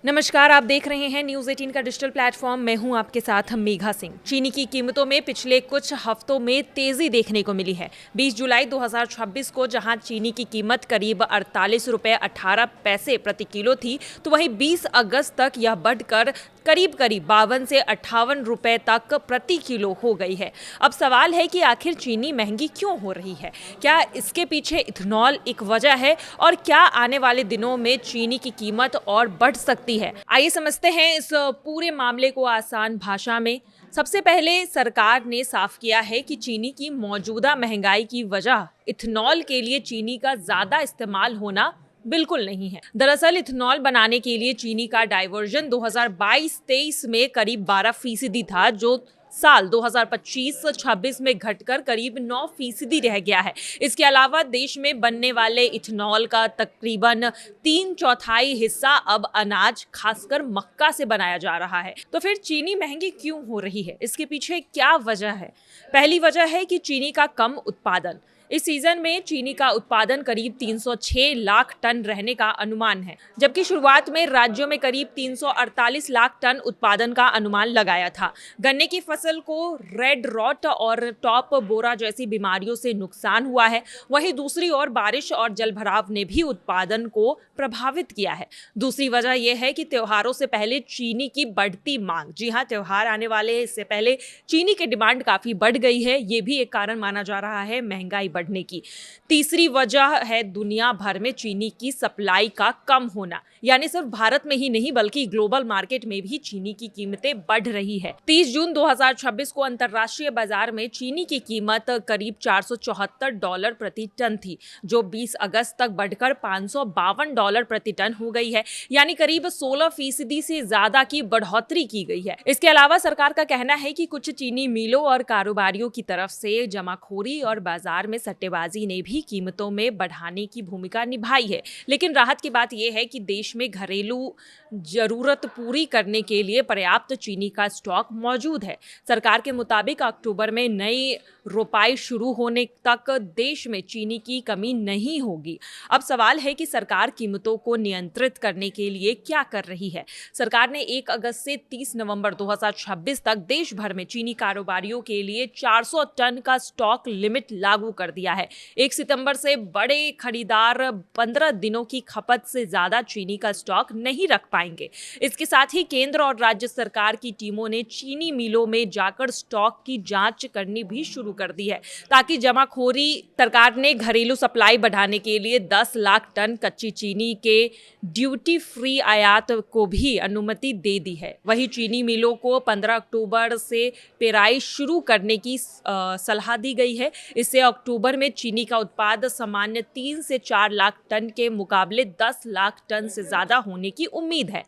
नमस्कार, आप देख रहे हैं न्यूज़ 18 का डिजिटल प्लेटफॉर्म। मैं हूं आपके साथ मेघा सिंह। चीनी की कीमतों में पिछले कुछ हफ्तों में तेजी देखने को मिली है। 20 जुलाई 2026 को जहां चीनी की कीमत करीब 48 रुपये 18 पैसे प्रति किलो थी, तो वहीं 20 अगस्त तक यह बढ़कर करीब 52 से 58 रुपए तक प्रति किलो हो गई है। अब सवाल है कि आखिर चीनी महंगी क्यों हो रही है? क्या इसके पीछे इथेनॉल एक वजह है और क्या आने वाले दिनों में चीनी की कीमत और बढ़ सकती है? आइए समझते हैं इस पूरे मामले को आसान भाषा में। सबसे पहले सरकार ने साफ किया है कि चीनी की मौजूदा महंगाई की वजह इथेनॉल के लिए चीनी का ज्यादा इस्तेमाल होना बिल्कुल नहीं है। दरअसल इथेनॉल बनाने के लिए चीनी का डाइवर्जन 2022-23 में करीब 12% था, जो साल 2025-26 में घटकर करीब 9% रह गया है। इसके अलावा देश में बनने वाले इथेनॉल का तकरीबन 3/4 हिस्सा अब अनाज, खासकर मक्का से बनाया जा रहा है। तो फिर चीनी महंगी क्यों हो रही है? इसके पीछे क्या वजह है? पहली वजह है कि चीनी का कम उत्पादन। इस सीजन में चीनी का उत्पादन करीब 306 लाख टन रहने का अनुमान है, जबकि शुरुआत में राज्यों में करीब 348 लाख टन उत्पादन का अनुमान लगाया था। गन्ने की फसल को रेड रॉट और टॉप बोरा जैसी बीमारियों से नुकसान हुआ है। वहीं दूसरी ओर बारिश और जलभराव ने भी उत्पादन को प्रभावित किया है। दूसरी वजह यह है कि त्योहारों से पहले चीनी की बढ़ती मांग। जी हाँ, त्योहार आने वाले हैं, इससे पहले चीनी की डिमांड काफी बढ़ गई है। ये भी एक कारण माना जा रहा है महंगाई बढ़ने की। तीसरी वजह है दुनिया भर में चीनी की सप्लाई का कम होना, यानी सिर्फ भारत में ही नहीं बल्कि ग्लोबल मार्केट में भी चीनी की कीमतें बढ़ रही है। 30 जून 2026 को अंतर्राष्ट्रीय बाजार में चीनी की कीमत करीब $474 प्रति टन थी, जो 20 अगस्त तक बढ़कर $552 प्रति टन हो गई है, यानी करीब 16% से ज्यादा की बढ़ोतरी की गई है। इसके अलावा सरकार का कहना है कि कुछ चीनी मिलों और कारोबारियों की तरफ से जमाखोरी और बाजार में सट्टेबाजी ने भी कीमतों में बढ़ाने की भूमिका निभाई है। लेकिन राहत की बात यह है कि देश में घरेलू जरूरत पूरी करने के लिए पर्याप्त चीनी का स्टॉक मौजूद है। सरकार के मुताबिक अक्टूबर में नई रोपाई शुरू होने तक देश में चीनी की कमी नहीं होगी। अब सवाल है कि सरकार कीमतों को नियंत्रित करने के लिए क्या कर रही है। सरकार ने 1 अगस्त से 30 नवंबर 2026 तक देश भर में चीनी कारोबारियों के लिए 400 टन का स्टॉक लिमिट लागू कर दिया है। 1 सितंबर से बड़े खरीदार 15 दिनों की खपत से ज्यादा चीनी का स्टॉक नहीं रख पाएंगे। इसके साथ ही केंद्र और राज्य सरकार की टीमों ने चीनी मिलों में जाकर स्टॉक की जांच करनी भी शुरू कर दी है, ताकि जमाखोरी। सरकार ने घरेलू सप्लाई बढ़ाने के लिए 10 लाख टन कच्ची चीनी के ड्यूटी फ्री आयात को भी अनुमति दे दी है। वहीं चीनी मिलों को 15 अक्टूबर से पेराई शुरू करने की सलाह दी गई है। इससे अक्टूबर में चीनी का उत्पादन सामान्य 3 से 4 लाख टन के मुकाबले 10 लाख टन से ज्यादा होने की उम्मीद है।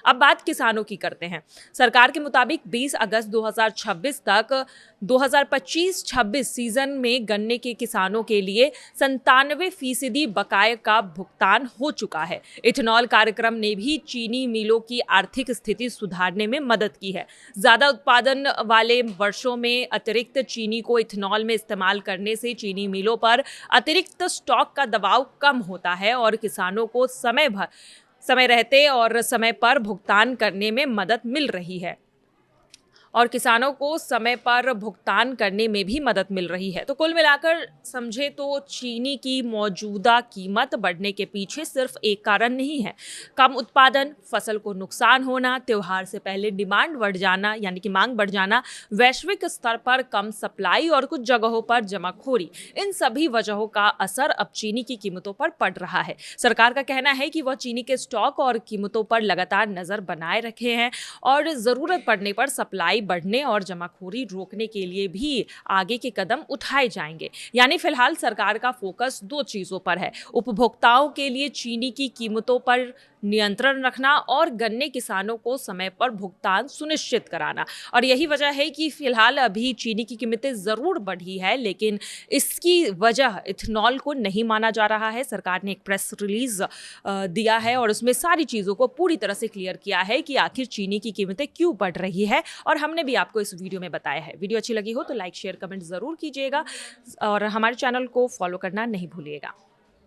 अब बात किसानों की करते हैं। सरकार के मुताबिक 20 अगस्त 2026 तक 2025-26 सीजन में गन्ने के किसानों के लिए 97% बकाये का भुगतान हो चुका है। इथेनॉल कार्यक्रम ने भी चीनी मिलों की आर्थिक स्थिति सुधारने में मदद की है। ज्यादा उत्पादन वाले वर्षों में अतिरिक्त चीनी को इथेनॉल में इस्तेमाल करने से चीनी मिलों पर अतिरिक्त स्टॉक का दबाव कम होता है और किसानों को समय रहते और समय पर भुगतान करने में मदद मिल रही है। तो कुल मिलाकर समझे तो चीनी की मौजूदा कीमत बढ़ने के पीछे सिर्फ एक कारण नहीं है। कम उत्पादन, फसल को नुकसान होना, त्योहार से पहले डिमांड बढ़ जाना यानी कि मांग बढ़ जाना, वैश्विक स्तर पर कम सप्लाई और कुछ जगहों पर जमाखोरी, इन सभी वजहों का असर अब चीनी की कीमतों पर पड़ रहा है। सरकार का कहना है कि वह चीनी के स्टॉक और कीमतों पर लगातार नजर बनाए रखे हैं और जरूरत पड़ने पर सप्लाई बढ़ने और जमाखोरी रोकने के लिए भी आगे के कदम उठाए जाएंगे। यानी फिलहाल सरकार का फोकस 2 चीजों पर है: उपभोक्ताओं के लिए चीनी की कीमतों पर नियंत्रण रखना और गन्ने किसानों को समय पर भुगतान सुनिश्चित कराना। और यही वजह है कि फिलहाल अभी चीनी की कीमतें जरूर बढ़ी है, लेकिन इसकी वजह इथेनॉल को नहीं माना जा रहा है। सरकार ने एक प्रेस रिलीज दिया है और उसमें सारी चीजों को पूरी तरह से क्लियर किया है कि आखिर चीनी की कीमतें क्यों बढ़ रही है, और हमने भी आपको इस वीडियो में बताया है। वीडियो अच्छी लगी हो तो लाइक शेयर कमेंट जरूर कीजिएगा और हमारे चैनल को फॉलो करना नहीं भूलिएगा।